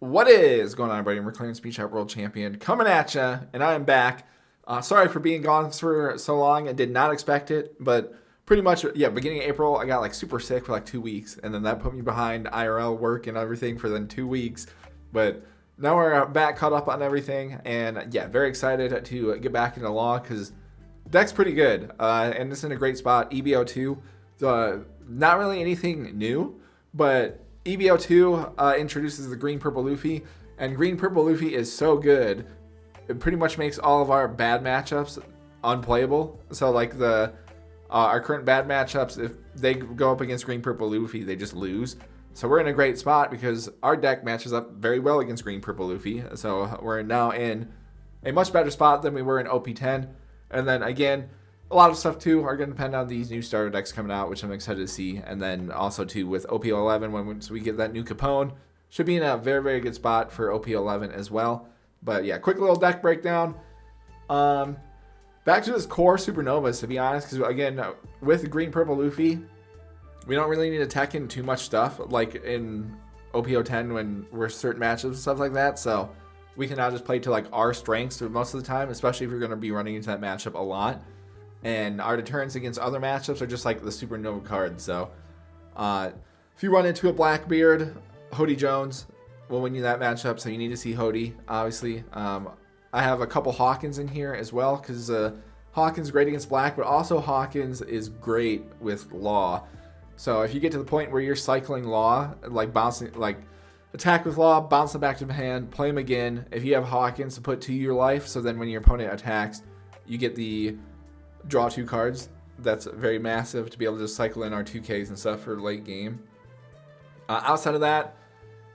What is going on, everybody? I'm McLaren Speed Shop World Champion coming at ya, and I am back. Sorry for being gone for so long. I did not expect it, but pretty much, yeah, beginning of April, I got like super sick for like 2 weeks, and then that put me behind IRL work and everything for then 2 weeks. But now we're back, caught up on everything, and yeah, very excited to get back into law because deck's pretty good, and it's in a great spot. EB02, not really anything new, but EB02 introduces the green purple Luffy, and green purple Luffy is so good, it pretty much makes all of our bad matchups unplayable. So like our current bad matchups, if they go up against green purple Luffy, they just lose. So we're in a great spot because our deck matches up very well against green purple Luffy. So we're now in a much better spot than we were in OP10. And then again, a lot of stuff too are going to depend on these new starter decks coming out, which I'm excited to see. And then also too with OP11, once we get that new Capone, should be in a very, very good spot for OP11 as well. But yeah, quick little deck breakdown. Back to this core Supernovas, to be honest, because again, with green purple Luffy, we don't really need to tech in too much stuff like in OP010 when we're certain matchups and stuff like that. So we can now just play to like our strengths most of the time, especially if you're going to be running into that matchup a lot. And our deterrents against other matchups are just like the Supernova cards. So if you run into a Blackbeard, Hody Jones will win you that matchup. So you need to see Hody, obviously. I have a couple Hawkins in here as well because Hawkins is great against Black, but also Hawkins is great with Law. So if you get to the point where you're cycling Law, like bouncing, like attack with Law, bounce them back to the hand, play them again. If you have Hawkins to put to your life, so then when your opponent attacks, you get the draw 2 cards. That's very massive to be able to just cycle in our 2Ks and stuff for late game. Outside of that,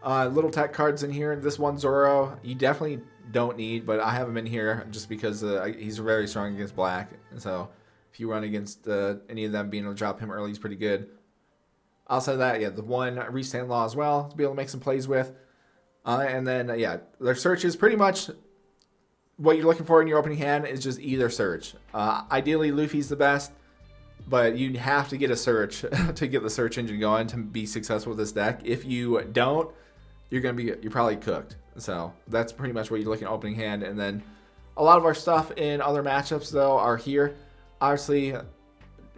little tech cards in here. This one Zoro, you definitely don't need, but I have him in here just because he's very strong against Black. So if you run against any of them, being able to drop him early is pretty good. Outside of that, yeah, the one Restand Law as well to be able to make some plays with. And then, yeah, their search is pretty much what you're looking for in your opening hand is just either search. Ideally, Luffy's the best, but you have to get a search to get the search engine going to be successful with this deck. If you don't, you're probably cooked. So that's pretty much what you're looking at opening hand. And then a lot of our stuff in other matchups though are here. Obviously,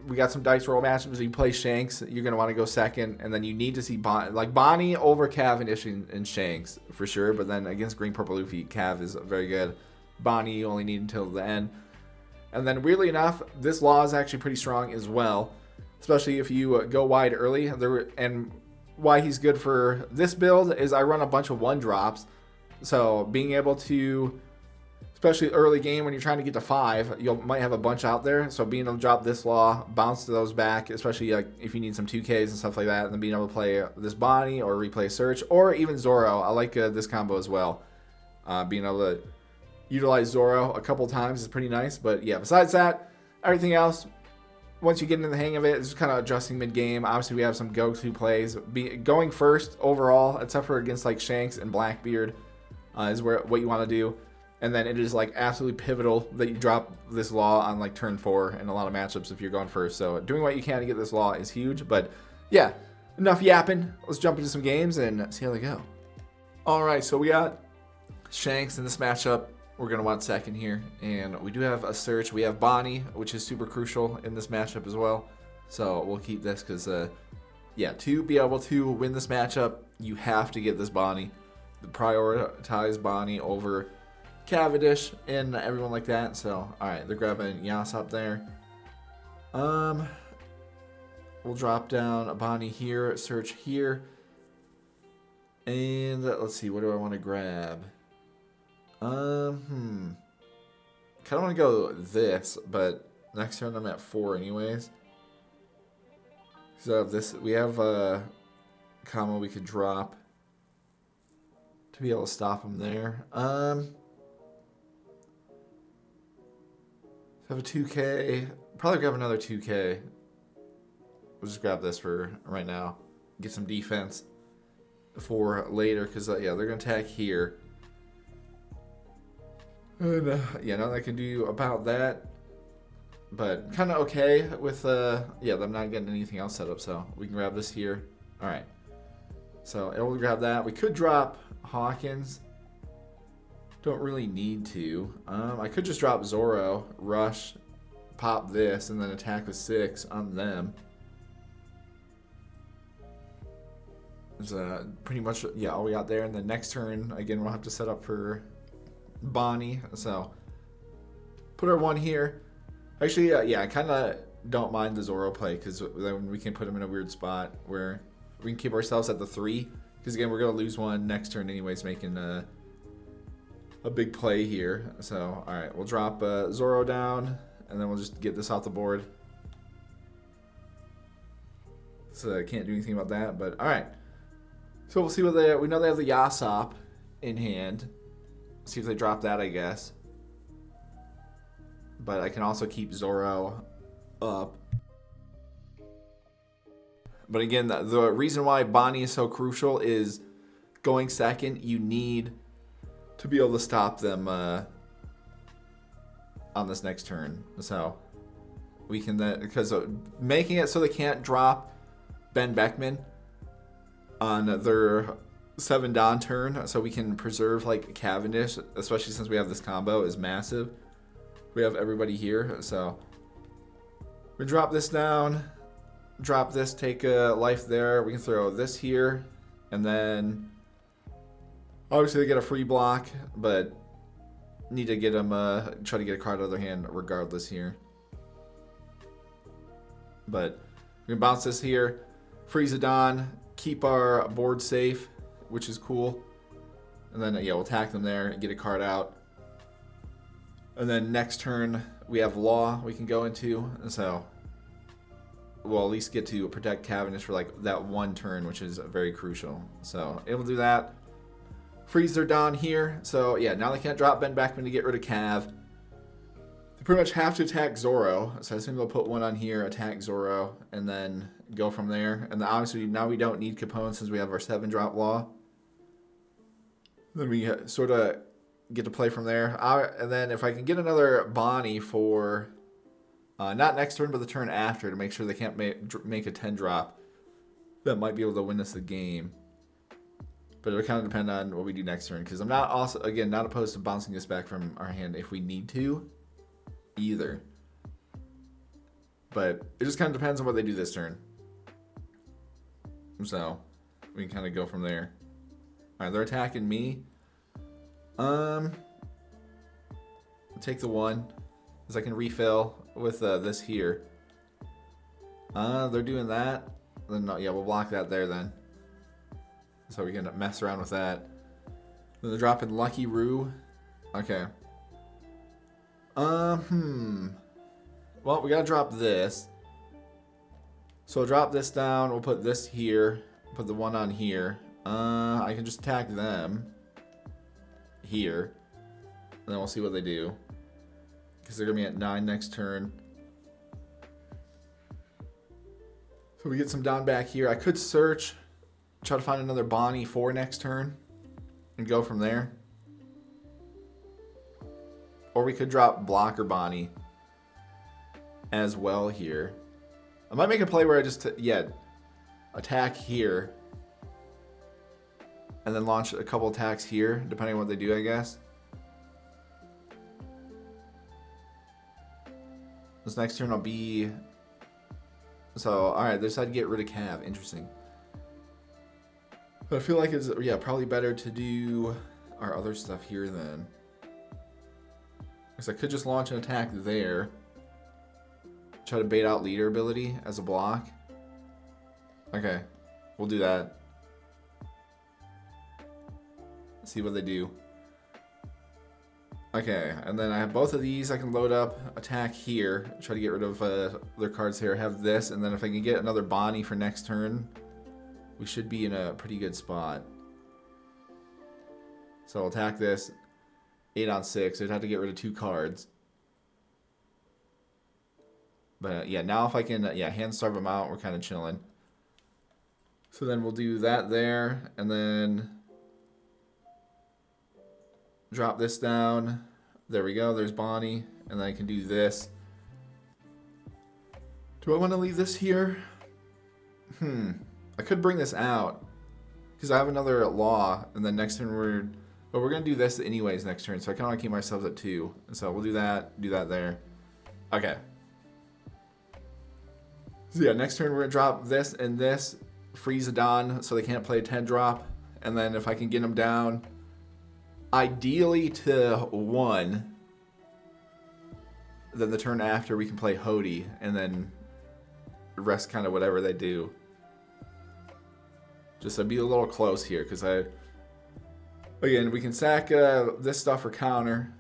we got some dice roll matchups. You play Shanks, you're gonna want to go second, and then you need to see Bonnie over Cavendish and Shanks for sure. But then against green purple Luffy, Cav is very good. Bonnie you only need until the end. And then weirdly enough, this Law is actually pretty strong as well, especially if you go wide early. And why he's good for this build is I run a bunch of 1-drops. So being able to, especially early game when you're trying to get to 5, you might have a bunch out there. So being able to drop this Law, bounce those back, especially like if you need some 2Ks and stuff like that, and then being able to play this Bonnie or replay Search or even Zoro. I like this combo as well. Being able to utilize Zoro a couple times is pretty nice. But yeah, besides that, everything else, once you get into the hang of it, it's just kind of adjusting mid-game. Obviously, we have some go-to plays. Going first overall, except for against like Shanks and Blackbeard, is what you want to do. And then it is like absolutely pivotal that you drop this Law on like turn 4 in a lot of matchups if you're going first. So doing what you can to get this Law is huge. But yeah, enough yapping. Let's jump into some games and see how they go. All right, so we got Shanks in this matchup. We're going to want second here. And we do have a search. We have Bonnie, which is super crucial in this matchup as well. So we'll keep this because, yeah, to be able to win this matchup, you have to get this Bonnie. Prioritize Bonnie over Cavendish and everyone like that. So, alright, they're grabbing Yas up there. We'll drop down a Bonnie here, search here. And let's see, what do I want to grab? Kind of want to go this, but next turn I'm at 4 anyways. So this, we have a combo we could drop to be able to stop him there. Have a 2K. Probably grab another 2K. We'll just grab this for right now. Get some defense for later, because yeah, they're gonna attack here. And yeah, nothing I can do about that. But kind of okay with yeah, them not getting anything else set up, so we can grab this here. All right. So we'll grab that. We could drop Hawkins. Don't really need to. I could just drop Zoro, rush, pop this, and then attack with 6 on them. There's pretty much, yeah, all we got there. And then next turn, again, we'll have to set up for Bonnie. So put our 1 here. Actually, yeah, I kind of don't mind the Zoro play because then we can put him in a weird spot where we can keep ourselves at the 3. Because again, we're going to lose 1 next turn anyways, making a big play here. So, all right, we'll drop Zoro down, and then we'll just get this off the board. So I can't do anything about that, but all right. So we'll see what we know they have the Yasop in hand. See if they drop that, I guess. But I can also keep Zoro up. But again, the reason why Bonnie is so crucial is going second, you need to be able to stop them on this next turn. So we can then, because making it so they can't drop Ben Beckman on their 7 Dawn turn, so we can preserve like Cavendish, especially since we have this combo, is massive. We have everybody here, so we drop this down, drop this, take a life there. We can throw this here, and then obviously they get a free block, but need to get them, try to get a card out of their hand regardless here. But we can bounce this here, freeze it on, keep our board safe, which is cool. And then, yeah, we'll attack them there and get a card out. And then next turn, we have Law we can go into. And so we'll at least get to protect Cavendish for like that 1 turn, which is very crucial. So able to do that. Freeze their Dawn here. So yeah, now they can't drop Ben Beckman to get rid of Cav. They pretty much have to attack Zoro. So I assume they'll put 1 on here, attack Zoro, and then go from there. And then obviously now we don't need Capone since we have our 7-drop Law. Then we sort of get to play from there. And then if I can get another Bonnie for not next turn, but the turn after, to make sure they can't make a 10-drop, that might be able to win us the game. But it would kind of depend on what we do next turn, because I'm not also, again, not opposed to bouncing this back from our hand if we need to either. But it just kind of depends on what they do this turn. So we can kind of go from there. All right, they're attacking me. Take the 1, because I can refill with this here. They're doing that. Then yeah, we'll block that there then. So we can mess around with that. Then they're dropping Lucky Roo. Okay. Well, we gotta drop this. So we'll drop this down. We'll put this here. Put the 1 on here. I can just attack them here. And then we'll see what they do. Because they're gonna be at 9 next turn. So we get some down back here. I could search. Try to find another Bonnie for next turn and go from there. Or we could drop Blocker Bonnie as well here. I might make a play where I just, attack here. And then launch a couple attacks here, depending on what they do, I guess. This next turn will be... So, alright, they decided to get rid of Cav. Interesting. But I feel like it's, probably better to do our other stuff here then. Because I could just launch an attack there. Try to bait out leader ability as a block. Okay, we'll do that. See what they do. Okay, and then I have both of these. I can load up, attack here, try to get rid of their cards here. I have this, and then if I can get another Bonnie for next turn, we should be in a pretty good spot. So I'll attack this. 8 on 6. I'd have to get rid of 2 cards. But yeah, now if I can hand starve them out, we're kind of chilling. So then we'll do that there, and then drop this down. There we go. There's Bonnie, and then I can do this. Do I want to leave this here? I could bring this out, because I have another law, and then next turn but we're going to do this anyways next turn, so I kind of want to keep myself at 2. So we'll do that there. Okay. So yeah, next turn we're going to drop this and this, freeze a Don, so they can't play a 10 drop, and then if I can get them down, ideally to 1, then the turn after we can play Hody, and then rest kind of whatever they do. Just to be a little close here, because again, we can sack this stuff for counter,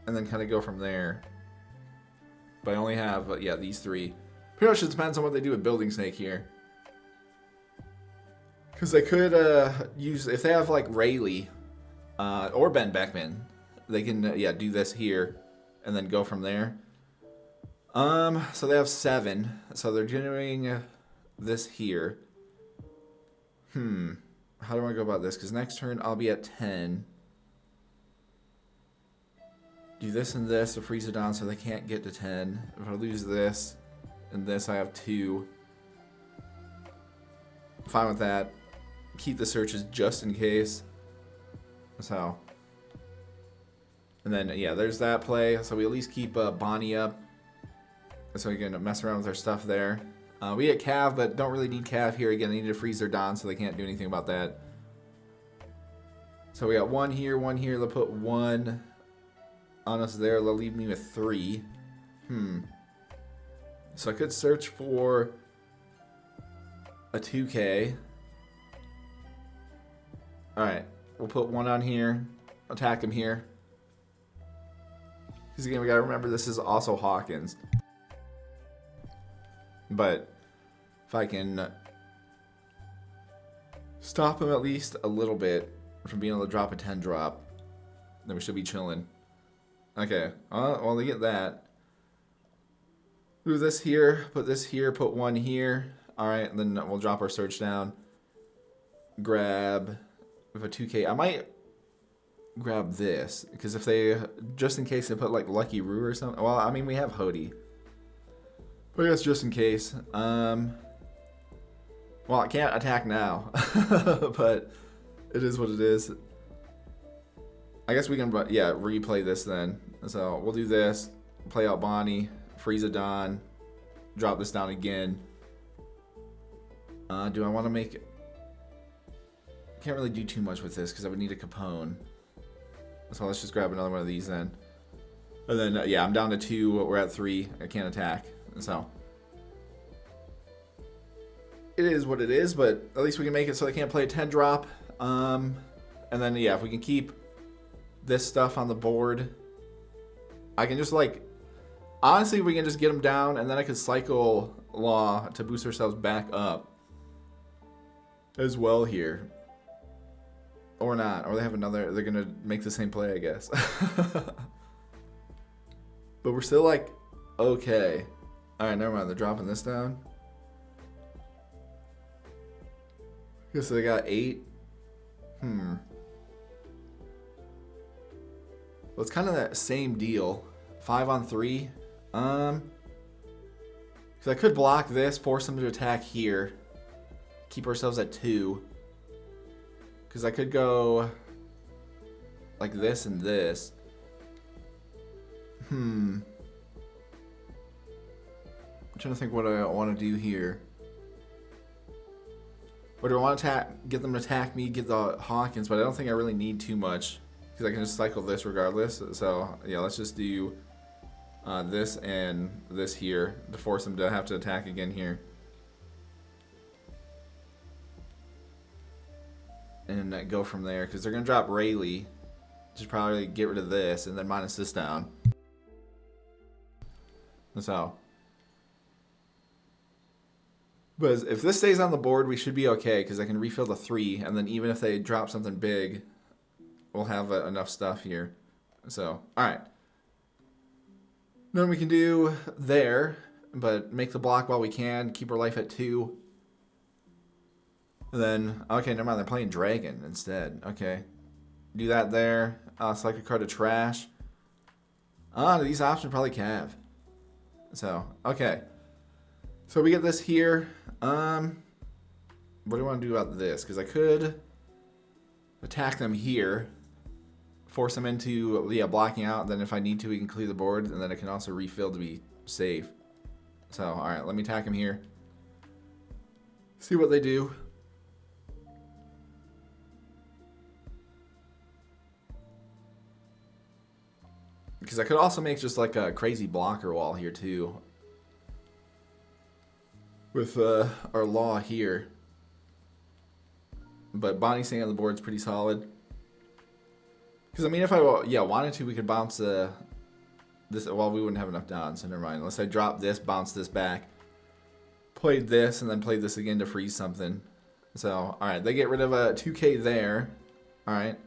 and then kind of go from there. But I only have, yeah, these 3. Pretty much it depends on what they do with Building Snake here. Because they could use, if they have like Rayleigh or Ben Beckman, they can, yeah, do this here and then go from there. So they have 7. So they're doing this here. How do I go about this? Because next turn I'll be at 10. Do this and this to freeze it down so they can't get to 10. If I lose this and this, I have 2. Fine with that. Keep the searches just in case. So. And then, yeah, there's that play. So we at least keep Bonnie up. So we can mess around with our stuff there. We get Cav, but don't really need Cav here. Again, they need to freeze their Don, so they can't do anything about that. So we got 1 here, 1 here. They'll put 1 on us there. They'll leave me with 3. So I could search for a 2K. Alright, we'll put 1 on here. Attack him here. Because again, we gotta remember this is also Hawkins. But if I can stop him at least a little bit from being able to drop a 10 drop, then we should be chilling. Okay, well, they get that. Do this here, put 1 here. Alright, and then we'll drop our search down. Grab with a 2K. I might grab this, because if they, just in case they put like Lucky Roo or something. Well, I mean, we have Hody. But I guess just in case. Well, I can't attack now, but it is what it is. I guess we can, yeah, replay this then. So we'll do this, play out Bonnie, freeze a Don, drop this down again. Do I want to make... I can't really do too much with this because I would need a Capone. So let's just grab another one of these then. And then, yeah, I'm down to 2. We're at 3. I can't attack. So it is what it is, but at least we can make it so they can't play a 10 drop. And then, yeah, if we can keep this stuff on the board, I can just, like, honestly, we can just get them down, and then I could cycle Law to boost ourselves back up as well here. Or not. Or they have another, they're going to make the same play, I guess. But we're still, like, okay. Alright, never mind. They're dropping this down. Okay, so they got 8. Well, it's kind of that same deal. 5 on 3. Because I could block this, force them to attack here. Keep ourselves at 2. Because I could go like this and this. I'm trying to think what I want to do here. Or do I want to get them to attack me, get the Hawkins, but I don't think I really need too much. Because I can just cycle this regardless. So, yeah, let's just do this and this here to force them to have to attack again here. And go from there, because they're going to drop Rayleigh. Just probably get rid of this and then minus this down. So. But if this stays on the board, we should be okay, because I can refill the 3, and then even if they drop something big, we'll have enough stuff here. So, alright. Then we can do there, but make the block while we can, keep our life at 2. And then, okay, never mind, they're playing Dragon instead. Okay. Do that there. Select a card to trash. These options probably Cav. So, okay. So we get this here. what do I want to do about this? Because I could attack them here, force them into, yeah, blocking out. Then if I need to, we can clear the board, and then I can also refill to be safe. So, all right, let me attack them here. See what they do. Because I could also make just like a crazy blocker wall here too. With our law here. But Bonnie staying on the board is pretty solid. Because, I mean, if I wanted to, we could bounce this. Well, we wouldn't have enough down, so never mind. Unless I drop this, bounce this back. Played this, and then played this again to freeze something. So, alright, they get rid of a 2k there. Alright.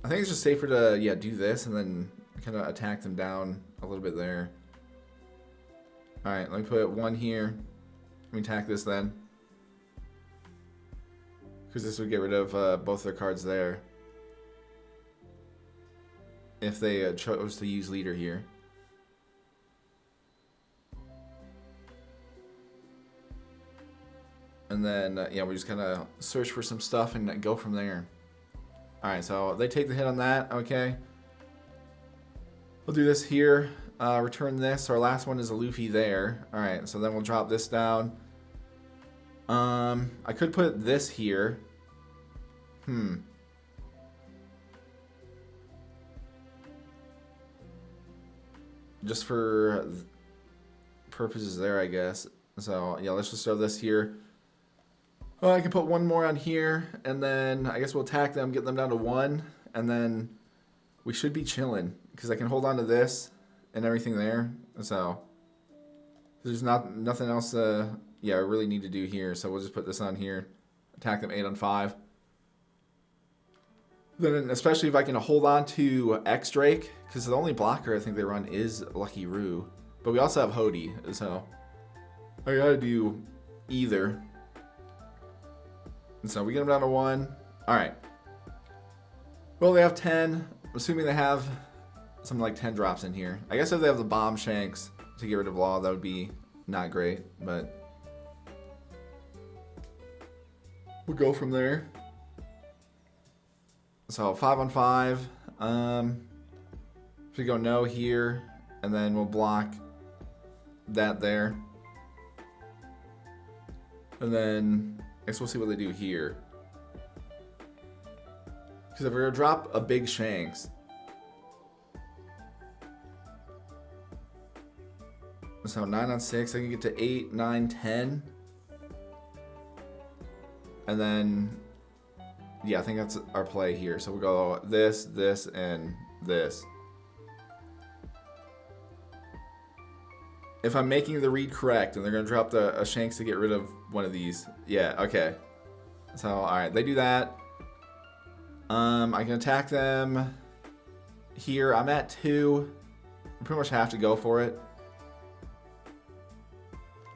I think it's just safer to, yeah, do this and then kind of attack them down a little bit there. Alright, let me put one here. Let me attack this then. Because this would get rid of both their cards there. If they chose to use leader here. And then, yeah, we just kind of search for some stuff and go from there. Alright, so they take the hit on that. Okay. We'll do this here. Return this. Our last one is a Luffy there. Alright, so then we'll drop this down. I could put this here. Just for purposes there, I guess. So, yeah, let's just throw this here. Well, I can put one more on here, and then I guess we'll attack them, get them down to 1, and then we should be chilling, because I can hold on to this and everything there. So, there's nothing else, yeah, I really need to do here, so we'll just put this on here. Attack them 8 on 5. Then, especially if I can hold on to X Drake, because the only blocker I think they run is Lucky Roo. But we also have Hody, so I gotta do either. And so we get them down to 1. Alright. Well, they have 10. Assuming they have something like 10 drops in here. I guess if they have the bomb Shanks to get rid of Law, that would be not great, but we'll go from there. So 5 on 5. If we go no here, and then we'll block that there. And then I guess we'll see what they do here. Because if we're going to drop a big Shanks, so 9 on 6, I can get to 8, 9, 10. And then, yeah, I think that's our play here. So we'll go this, this, and this. If I'm making the read correct, and they're going to drop a Shanks to get rid of one of these. Yeah, okay. So, alright, they do that. I can attack them here. I'm at 2. I pretty much have to go for it.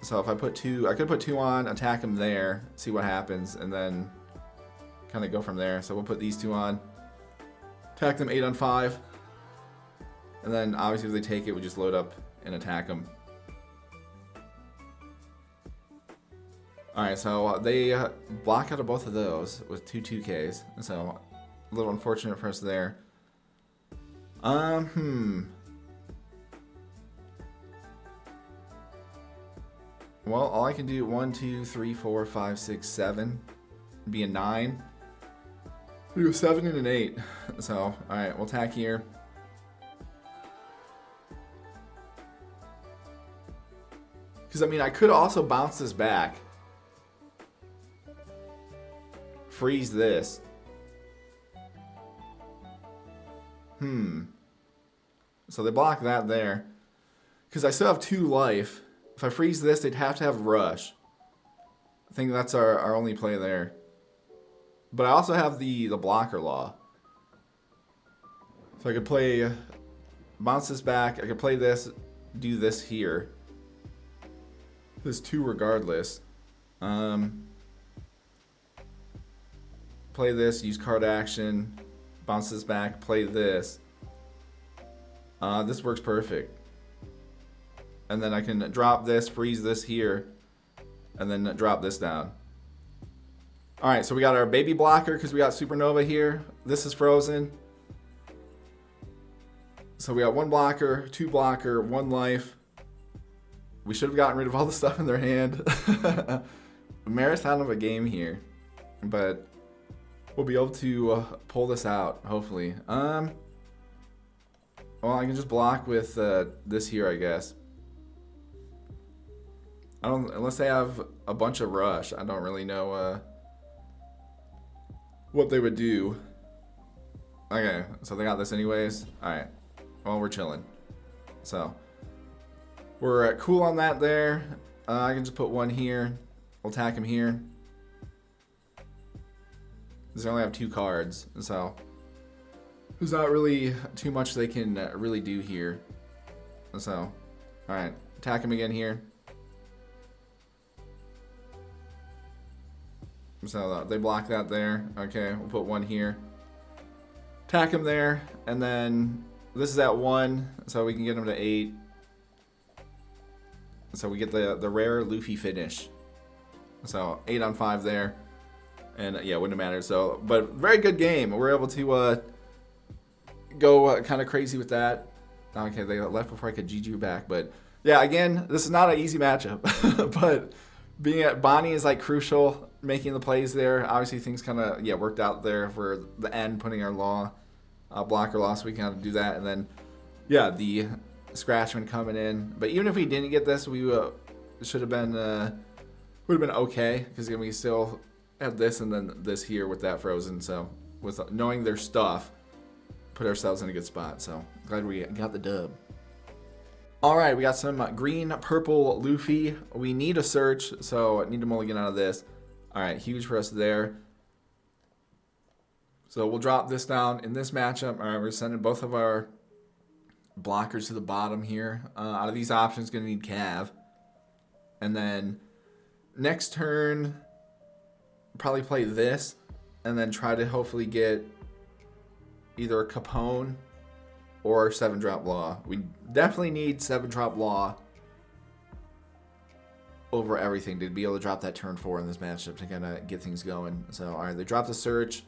So if I put 2, I could put 2 on, attack them there, see what happens, and then kind of go from there. So we'll put these 2 on, attack them 8 on 5, and then obviously if they take it, we just load up and attack them. Alright, so they block out of both of those with 2 2Ks, so a little unfortunate for us there. Well, all I can do 1, 2, 3, 4, 5, 6, 7. Be a 9. Do a 7 and an 8. So, alright, we'll attack here. Because, I mean, I could also bounce this back. Freeze this. So they block that there. Because I still have 2 life. If I freeze this, they'd have to have Rush. I think that's our only play there. But I also have the blocker law. So I could play, bounce this back. I could play this, do this here. There's 2 regardless. Play this, use card action, bounce this back, play this. This works perfect. And then I can drop this, freeze this here, and then drop this down. All right, so we got our baby blocker because we got Supernova here. This is frozen. So we got 1 blocker, 2 blocker, 1 life. We should have gotten rid of all the stuff in their hand. Marathon of a game here, but we'll be able to pull this out, hopefully. Well, I can just block with this here, I guess. Unless they have a bunch of rush, I don't really know what they would do. Okay, so they got this anyways. All right, well, we're chilling. So we're cool on that there. I can just put 1 here. We'll attack him here. They only have 2 cards, so there's not really too much they can really do here. So, all right, attack him again here. So they block that there. Okay, we'll put 1 here. Attack him there, and then this is at 1, so we can get him to 8. So we get the rare Luffy finish. So 8 on 5 there, and yeah, wouldn't have mattered. So, but very good game. We're able to go kind of crazy with that. Okay, they left before I could GG back, but yeah, again, this is not an easy matchup. But being at Bonnie is like crucial, making the plays there. Obviously, things kind of worked out there for the end, putting our law blocker loss. We can kind of do that, and then the Scratchman coming in. But even if we didn't get this, we should have been. Would have been okay, because we still have this and then this here with that frozen. So with knowing their stuff, put ourselves in a good spot. So glad we got the dub. All right, we got some green, purple Luffy. We need a search, so I need to mulligan out of this. All right, huge for us there. So we'll drop this down in this matchup. All right, we're sending both of our blockers to the bottom here. Out of these options, going to need Cav. And then next turn, probably play this, and then try to hopefully get either a Capone or 7-drop Law. We definitely need 7-drop Law over everything to be able to drop that turn 4 in this matchup to kind of get things going. So, all right, they drop the search,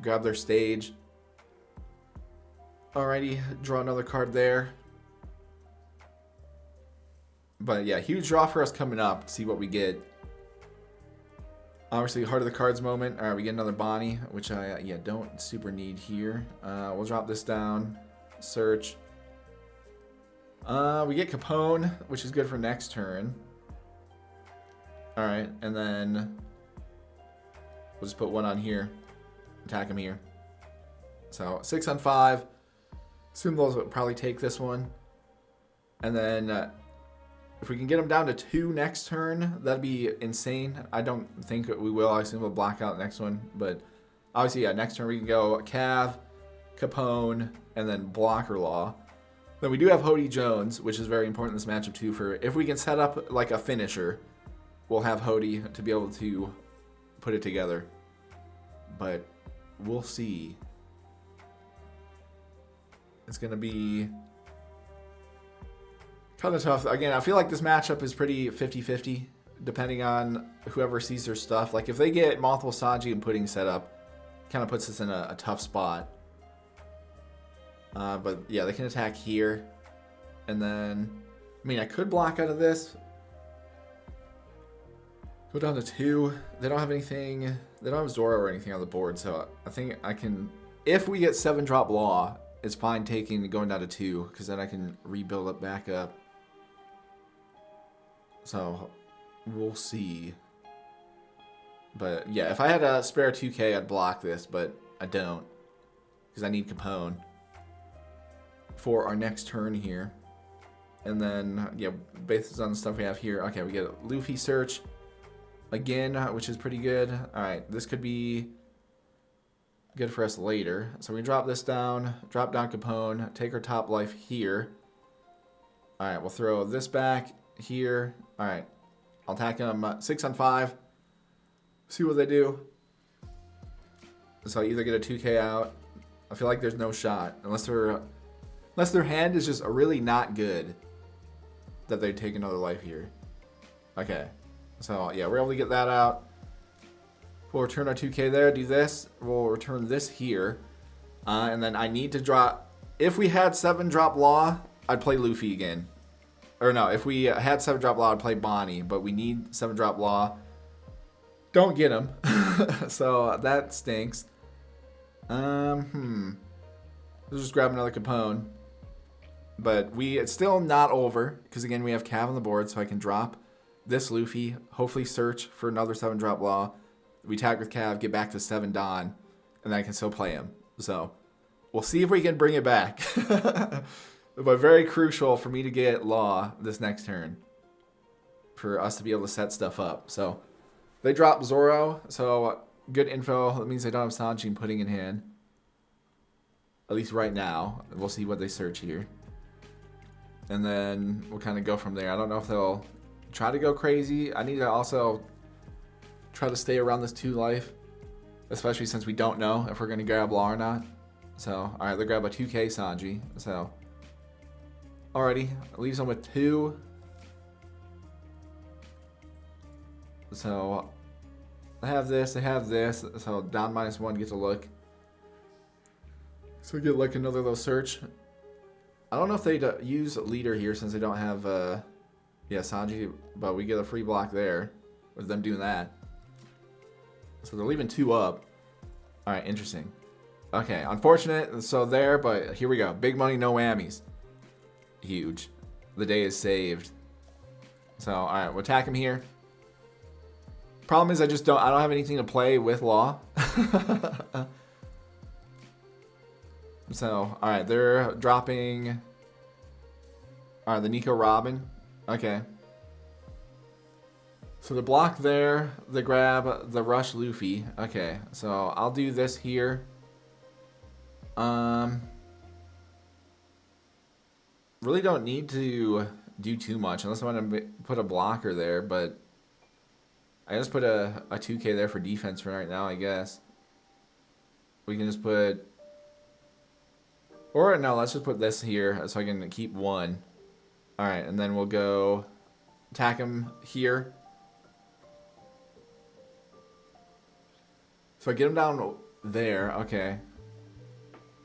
grab their stage. Alrighty, draw another card there. But yeah, huge draw for us coming up. See what we get. Obviously, heart of the cards moment. All right, we get another Bonnie, which I don't super need here. We'll drop this down. Search. We get Capone, which is good for next turn. All right, and then we'll just put 1 on here. Attack him here. So 6 on 5. Assume those will probably take this one. And then if we can get him down to 2 next turn, that'd be insane. I don't think we will. I assume we'll block out the next one. But obviously, next turn we can go Cav, Capone, and then Blocker Law. Then we do have Hody Jones, which is very important in this matchup too. For if we can set up like a finisher, we'll have Hody to be able to put it together. But we'll see. It's going to be kind of tough. Again, I feel like this matchup is pretty 50-50, depending on whoever sees their stuff. Like, if they get multiple Sanji and Pudding set up, kind of puts us in a tough spot. But, yeah, they can attack here. And then, I mean, I could block out of this. Go down to 2. They don't have anything. They don't have Zoro or anything on the board, so I think I can... If we get 7-drop Law, it's fine going down to 2, because then I can rebuild it back up. So, we'll see. But, yeah, if I had a spare 2k, I'd block this, but I don't. Because I need Capone for our next turn here. And then, yeah, based on the stuff we have here. Okay, we get a Luffy search again, which is pretty good. Alright, this could be good for us later. So we drop this down, drop down Capone, take our top life here. Alright, we'll throw this back here. Alright, I'll attack them 6 on 5. See what they do. So I either get a 2k out. I feel like there's no shot. Unless their hand is just really not good, that they take another life here. Okay. So yeah, we're able to get that out. We'll return our 2K there, do this. We'll return this here. And then I need to drop... If we had 7-drop Law, I'd play Luffy again. Or no, if we had 7-drop Law, I'd play Bonnie. But we need 7-drop Law. Don't get him. So that stinks. Let's just grab another Capone. But it's still not over. Because again, we have Cav on the board. So I can drop this Luffy. Hopefully search for another 7-drop Law. We tag with Cav, get back to 7 Don, and then I can still play him. So, we'll see if we can bring it back. But very crucial for me to get Law this next turn. For us to be able to set stuff up. So, they drop Zoro, so good info. That means they don't have Sanji putting in hand. At least right now. We'll see what they search here. And then we'll kind of go from there. I don't know if they'll try to go crazy. I need to also... try to stay around this 2 life, especially since we don't know if we're going to grab Law or not. So, alright, they'll grab a 2K Sanji. So, alrighty, leaves them with 2. So, they have this. So, down -1 gets a look. So, we get like another little search. I don't know if they'd use leader here since they don't have, Sanji, but we get a free block there with them doing that. So they're leaving 2 up. Alright, interesting. Okay, unfortunate. So there, but here we go. Big money, no whammies. Huge. The day is saved. So, alright, we'll attack him here. Problem is I don't have anything to play with Law. So, alright, they're dropping... Alright, the Nico Robin. Okay. So the block there, the grab, the rush Luffy. Okay, so I'll do this here. Really don't need to do too much unless I want to put a blocker there, but I just put a 2K there for defense for right now, I guess. We can just put... Or no, let's just put this here so I can keep 1. Alright, and then we'll go attack him here. So I get him down there, okay.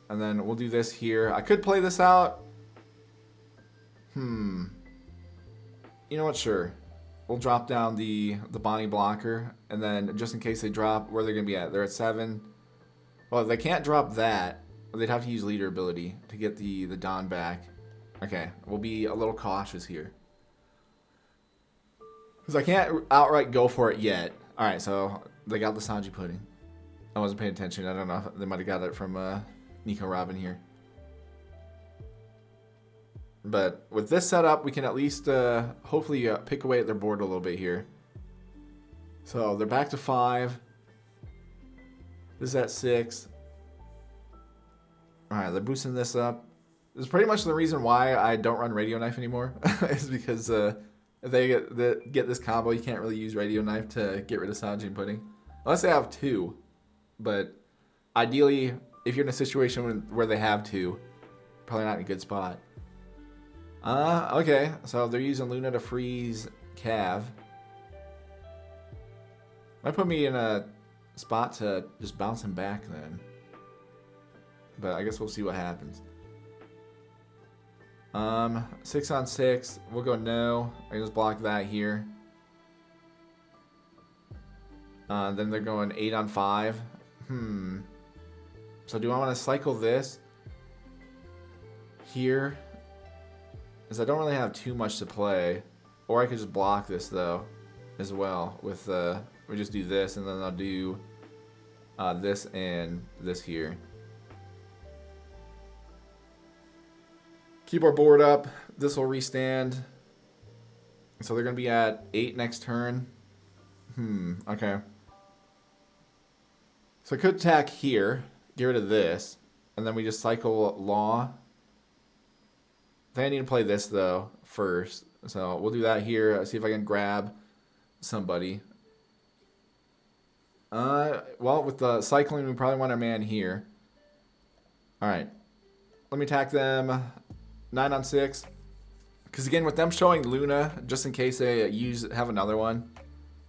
And then we'll do this here. I could play this out. You know what, sure. We'll drop down the Bonnie blocker. And then just in case they drop, where they're going to be at? They're at 7. Well, they can't drop that. They'd have to use leader ability to get the Don back. Okay, we'll be a little cautious here. Because I can't outright go for it yet. Alright, so they got the Sanji pudding. I wasn't paying attention. I don't know. They might have got it from Nico Robin here. But with this setup, we can at least hopefully pick away at their board a little bit here. So they're back to 5. This is at 6. Alright, they're boosting this up. This is pretty much the reason why I don't run Radio Knife anymore. is because if they get this combo, you can't really use Radio Knife to get rid of Sanji and Pudding. Unless they have 2. But ideally, if you're in a situation where they have 2, probably not in a good spot. Okay, so they're using Luna to freeze Cav. Might put me in a spot to just bounce him back then. But I guess we'll see what happens. 6 on 6. We'll go no. I can just block that here. Then they're going 8 on 5. So do I want to cycle this here? Because I don't really have too much to play. Or I could just block this though as well. With we just do this and then I'll do this and this here. Keep our board up. This will restand. So they're going to be at 8 next turn. Okay. So I could attack here. Get rid of this. And then we just cycle Law. I think I need to play this, though, first. So we'll do that here. See if I can grab somebody. Well, with the cycling, we probably want our man here. Alright. Let me attack them. 9 on 6. Because again, with them showing Luna, just in case they have another one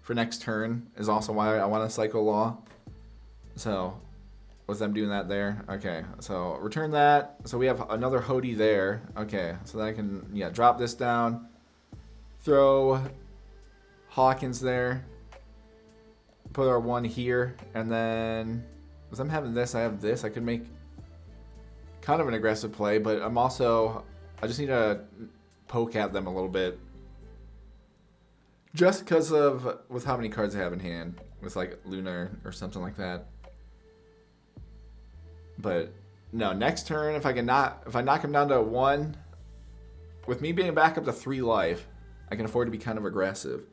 for next turn is also why I want to cycle Law. So with them doing that there. Okay, so return that. So we have another Hody there. Okay, so then I can, yeah, drop this down. Throw Hawkins there. Put our one here. And then, as I'm having this, I have this. I could make kind of an aggressive play, but I just need to poke at them a little bit. Just because of, with how many cards I have in hand. With like Luna or something like that. But no, next turn, if I knock him down to 1, with me being back up to 3 life, I can afford to be kind of aggressive.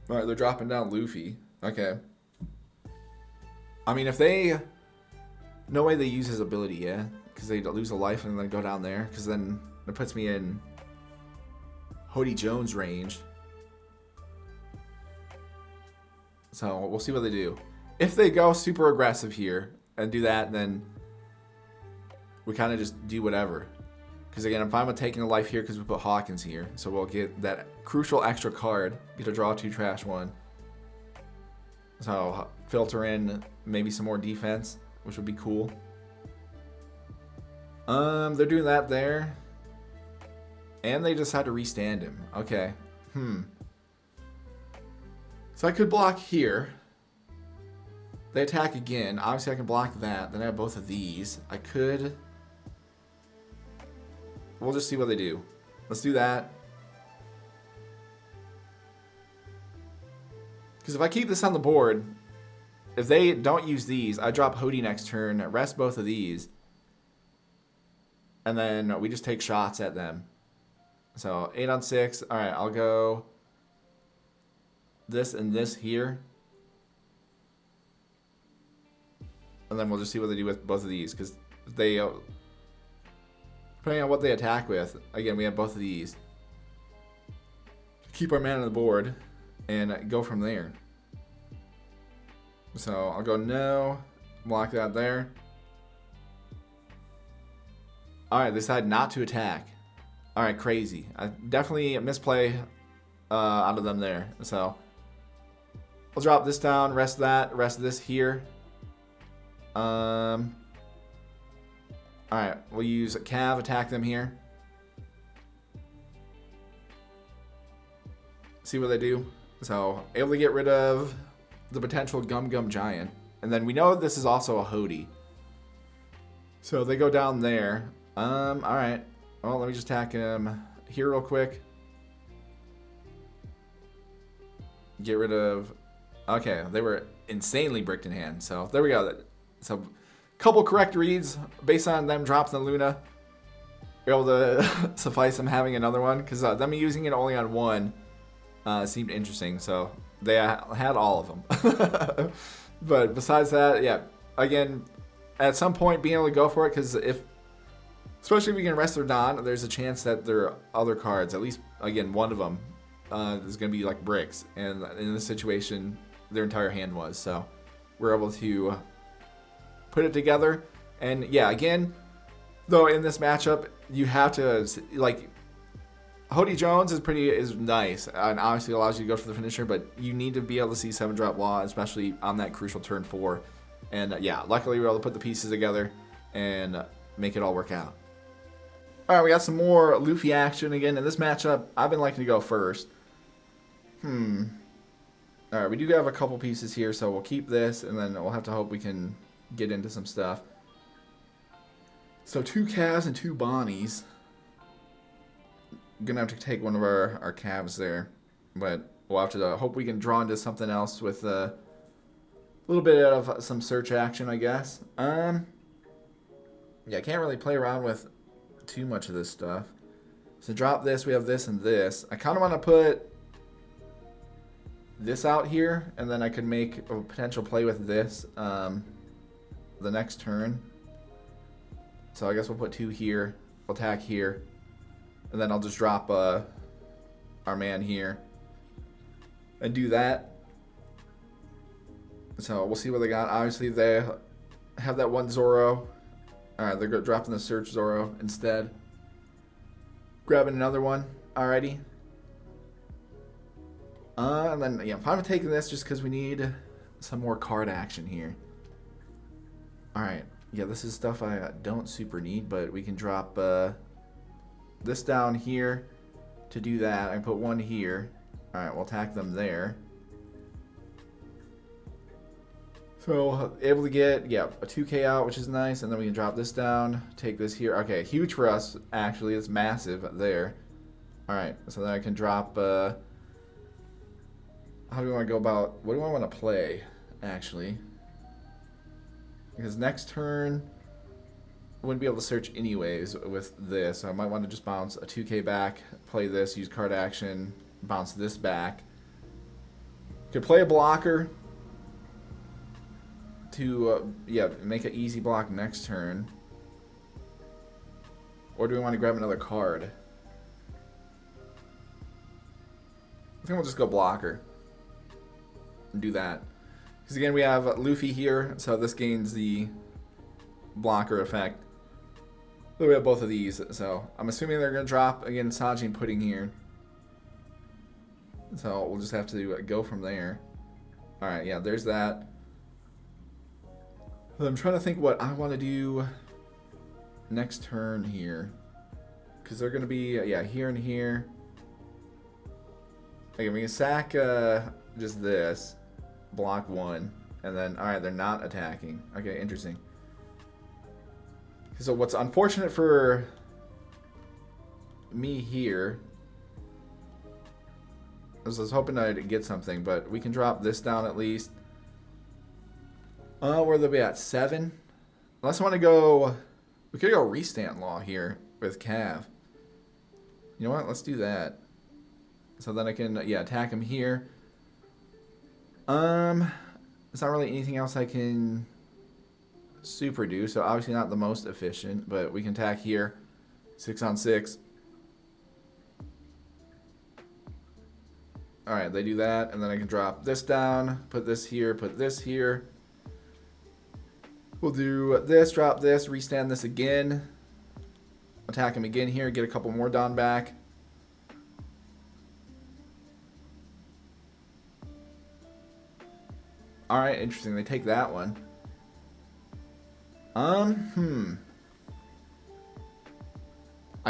All right, they're dropping down Luffy. Okay. I mean, no way they use his ability, yeah? Because they lose a life and then go down there. Because then it puts me in Hody Jones range. So we'll see what they do. If they go super aggressive here and do that, then we kind of just do whatever. Because again, I'm fine with taking a life here because we put Hawkins here. So we'll get that crucial extra card. Get to draw 2, trash 1. So filter in maybe some more defense, which would be cool. They're doing that there. And they decide to restand him. Okay. So I could block here. They attack again. Obviously, I can block that. Then I have both of these. I could... We'll just see what they do. Let's do that. Because if I keep this on the board, if they don't use these, I drop Hody next turn, rest both of these, and then we just take shots at them. So 8 on 6. All right, I'll go this and this here. And then we'll just see what they do with both of these. Because they, depending on what they attack with, again, we have both of these. Keep our man on the board and go from there. So I'll go no, block that there. All right, they decide not to attack. All right, crazy. I definitely misplay out of them there. So I'll drop this down, rest that, rest this here. All right, we'll use Cav, attack them here. See what they do. So able to get rid of the potential Gum Gum Giant. And then we know this is also a Hody. So they go down there. All right. Well, let me just attack him here real quick. Get rid of... Okay, they were insanely bricked in hand. So there we go. So couple correct reads based on them dropping the Luna. You're able to suffice them having another one. Because them using it only on one seemed interesting. So they had all of them. But besides that, yeah. Again, at some point being able to go for it. Because especially if we can rest their Don, there's a chance that there are other cards. At least, again, one of them is going to be like bricks. And in this situation, their entire hand was. So we're able to put it together. And yeah, again, though in this matchup, you have to, like, Hody Jones is nice and obviously allows you to go for the finisher, but you need to be able to see 7-drop Law, especially on that crucial turn 4. And yeah, luckily we were able to put the pieces together and make it all work out. All right, we got some more Luffy action again. In this matchup, I've been liking to go first. All right, we do have a couple pieces here, so we'll keep this, and then we'll have to hope we can get into some stuff. So 2 Cavs and 2 Bonnies. Gonna have to take one of our Cavs there, but we'll have to hope we can draw into something else with a little bit of some search action, I guess. Yeah, I can't really play around with too much of this stuff. So drop this, we have this and this. I kind of want to put this out here, and then I could make a potential play with this the next turn. So I guess we'll put 2 here, we'll attack here, and then I'll just drop our man here and do that. So we'll see what they got. Obviously they have that one Zoro. Alright, they're dropping the search Zoro instead. Grabbing another one. Alrighty. And then, yeah, I'm fine with taking this just because we need some more card action here. Alright. Yeah, this is stuff I don't super need, but we can drop this down here to do that. I can put one here. Alright, we'll attack them there. So, able to get, yeah, a 2k out, which is nice. And then we can drop this down, take this here. Okay, huge for us, actually. It's massive there. Alright, so then I can drop, how do we want to go about, what do I want to play, actually? Because next turn, I wouldn't be able to search anyways with this. So I might want to just bounce a 2k back, play this, use card action, bounce this back. Could play a blocker to, yeah, make an easy block next turn. Or do we want to grab another card? I think we'll just go blocker and do that. Because again, we have Luffy here, so this gains the blocker effect. So we have both of these, so I'm assuming they're going to drop, again, Sanji and Pudding here. So we'll just have to go from there. Alright, yeah, there's that. I'm trying to think what I want to do next turn here. Because they're going to be, yeah, here and here. Okay, we can sack just this. Block one. And then, alright, they're not attacking. Okay, interesting. So what's unfortunate for me here is I was hoping I'd get something, but we can drop this down at least. Where they'll be at 7. Unless I want to go, we could go restand law here with Cav. You know what? Let's do that. So then I can, yeah, attack him here. It's not really anything else I can super do, so obviously not the most efficient, but we can attack here. 6 on 6. Alright, they do that, and then I can drop this down, put this here, put this here. We'll do this, drop this, restand this again. Attack him again here, get a couple more Don back. Alright, interesting. They take that one. I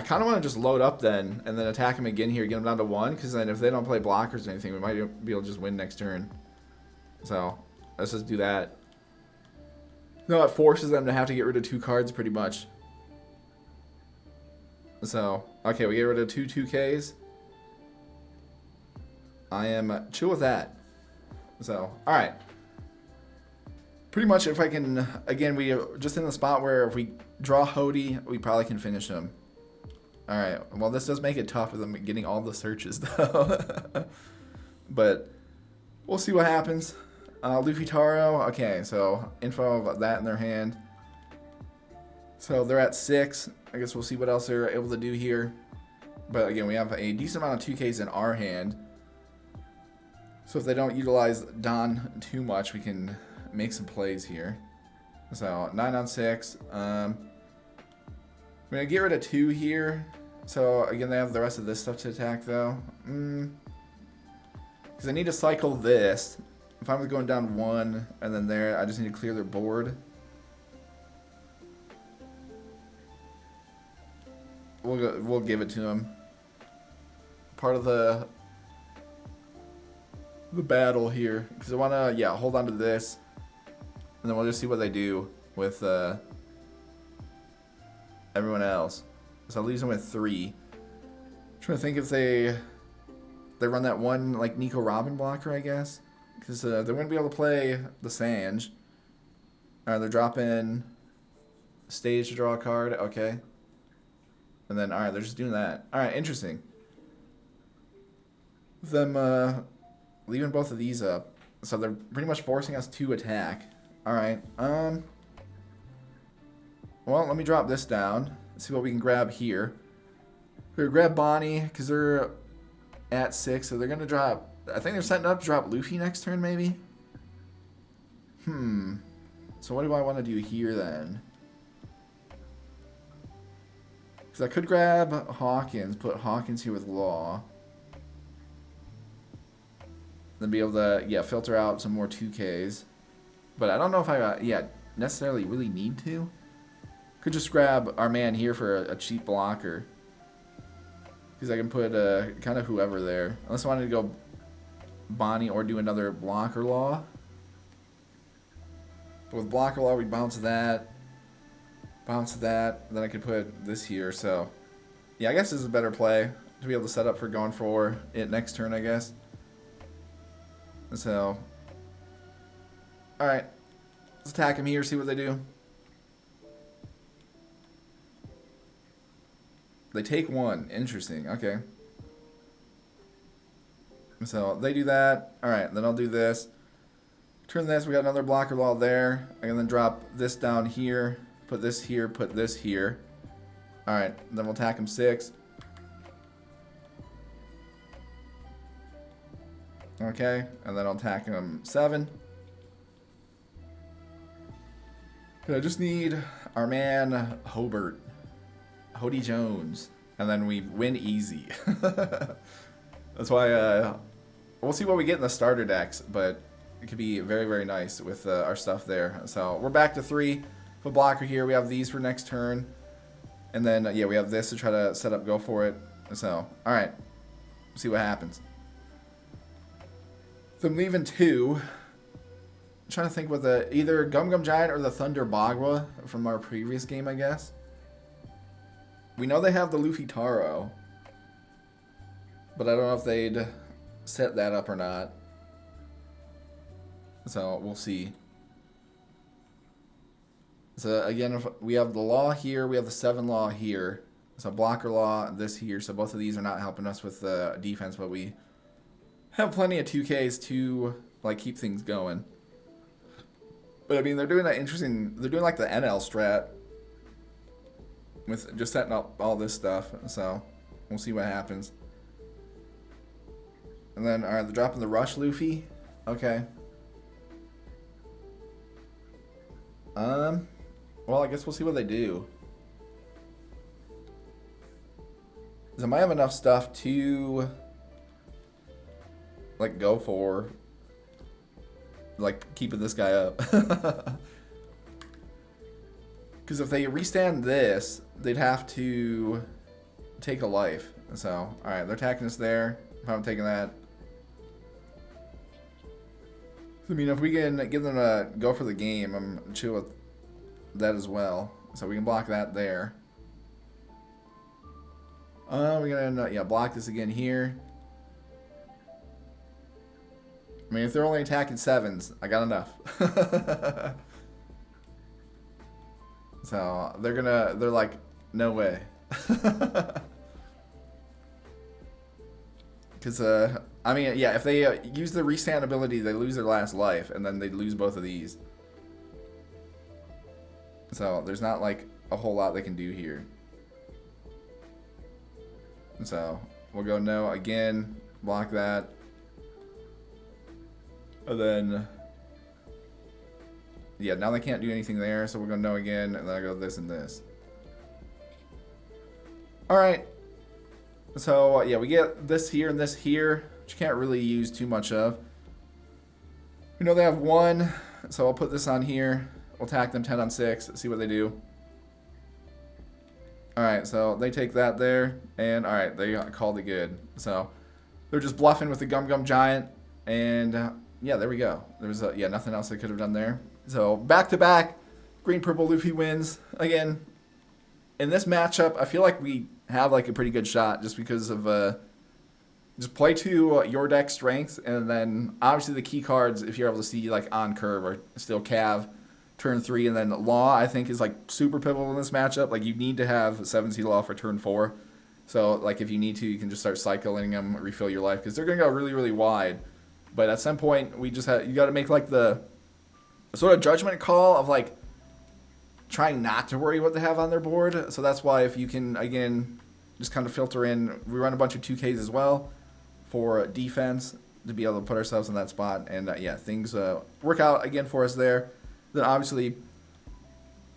kind of want to just load up then, and then attack him again here, get him down to 1, because then if they don't play blockers or anything, we might be able to just win next turn. So, let's just do that. No, it forces them to have to get rid of 2 cards, pretty much. So, okay, we get rid of 2 2Ks. I am chill with that. So, alright. Pretty much if I can, again, we are just in the spot where if we draw Hody, we probably can finish him. Alright, well this does make it tough with them getting all the searches though. But we'll see what happens. Luffy Taro, okay, so info of that in their hand. So they're at 6. I guess we'll see what else they're able to do here. But again, we have a decent amount of 2Ks in our hand. So if they don't utilize Don too much, we can make some plays here. So 9 on 6. I'm gonna get rid of 2 here. So again, they have the rest of this stuff to attack though. Because I need to cycle this. If I'm going down 1 and then there, I just need to clear their board. We'll give it to them. Part of the battle here, because I want to, yeah, hold on to this, and then we'll just see what they do with everyone else. So I'll leave them with 3. Trying to think if they run that one like Nico Robin blocker, I guess, because they wouldn't be able to play the Sanj. They're dropping stage to draw a card, okay, and then all right, they're just doing that. All right, interesting. Them leaving both of these up, so they're pretty much forcing us to attack. All right. Well, let me drop this down. Let's see what we can grab here. We're gonna grab Bonnie because they're at 6, so they're gonna drop. I think they're setting up to drop Luffy next turn, maybe. So what do I want to do here then? Because I could grab Hawkins, put Hawkins here with Law. Then be able to, yeah, filter out some more 2Ks. But I don't know if I, yeah, necessarily really need to. Could just grab our man here for a cheap blocker. Because I can put kind of whoever there. Unless I wanted to go Bonnie or do another blocker law. But with blocker law, we bounce that. Bounce that. Then I could put this here. So, yeah, I guess this is a better play to be able to set up for going for it next turn, I guess. So, alright. Let's attack him here, see what they do. They take one. Interesting. Okay. So, they do that. Alright, then I'll do this. Turn this. We got another blocker law there. I can then drop this down here. Put this here. Put this here. Alright, then we'll attack him 6. Okay, and then I'll attack him 7. I just need our man Hobart, Hody Jones, and then we win easy. That's why we'll see what we get in the starter decks, but it could be very, very nice with our stuff there. So we're back to 3. Put blocker here. We have these for next turn, and then yeah, we have this to try to set up, go for it. So all right, see what happens. So I'm leaving 2. I'm trying to think with either Gum Gum Giant or the Thunder Bagua from our previous game, I guess. We know they have the Luffy Taro, but I don't know if they'd set that up or not. So we'll see. So again, if we have the law here, we have the 7 law here. So blocker law, this here. So both of these are not helping us with the defense, but we have plenty of 2Ks to like keep things going. But I mean, they're doing that interesting. They're doing like the NL strat with just setting up all this stuff. So we'll see what happens. And then all right, they're dropping the Rush Luffy. Okay. Well, I guess we'll see what they do. 'Cause I might have enough stuff to like go for like keeping this guy up. Because if they restand this, they'd have to take a life. So alright, they're attacking us there. If I'm taking that, I mean, if we can get them to go for the game, I'm chill with that as well. So we can block that there. We're gonna yeah, block this again here. I mean, if they're only attacking 7s, I got enough. So they're like, no way. Because, I mean, yeah, if they use the restand ability, they lose their last life, and then they lose both of these. So there's not like a whole lot they can do here. So we'll go no again, block that. And then, yeah, now they can't do anything there, so we're going to no again, and then I go this and this. Alright. So, yeah, we get this here and this here, which you can't really use too much of. We know they have 1, so I'll put this on here. We'll attack them 10 on 6, see what they do. Alright, so they take that there, and alright, they called it good. So, they're just bluffing with the Gum Gum Giant, and yeah, there we go. There's yeah, nothing else I could have done there. So back to back, green purple Luffy wins again. In this matchup, I feel like we have like a pretty good shot just because of just play to your deck strengths, and then obviously the key cards, if you're able to see like on curve, are still Cav, turn 3, and then Law I think is like super pivotal in this matchup. Like you need to have 7C Law for turn 4. So like if you need to, you can just start cycling them, refill your life because they're gonna go really, really wide. But at some point, we just you got to make like the sort of judgment call of like trying not to worry what they have on their board. So that's why if you can, again, just kind of filter in, we run a bunch of 2Ks as well for defense to be able to put ourselves in that spot. And yeah, things work out again for us there. Then obviously,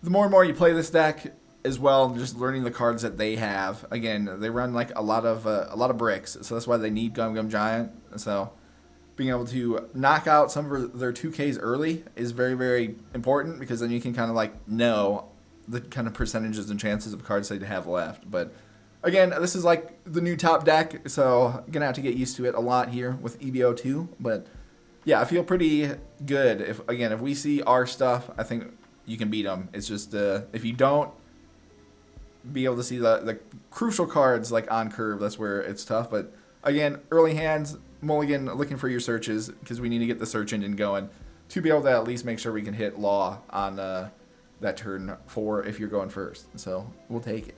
the more and more you play this deck as well, just learning the cards that they have. Again, they run like a lot of bricks. So that's why they need Gum Gum Giant. So being able to knock out some of their 2Ks early is very, very important, because then you can kind of like know the kind of percentages and chances of cards that you have left. But again, this is like the new top deck, so I'm going to have to get used to it a lot here with EB02. But yeah, I feel pretty good. If we see our stuff, I think you can beat them. It's just if you don't be able to see the crucial cards like on curve, that's where it's tough. But again, early hands, mulligan, looking for your searches, because we need to get the search engine going to be able to at least make sure we can hit law on that turn 4 if you're going first. So we'll take it.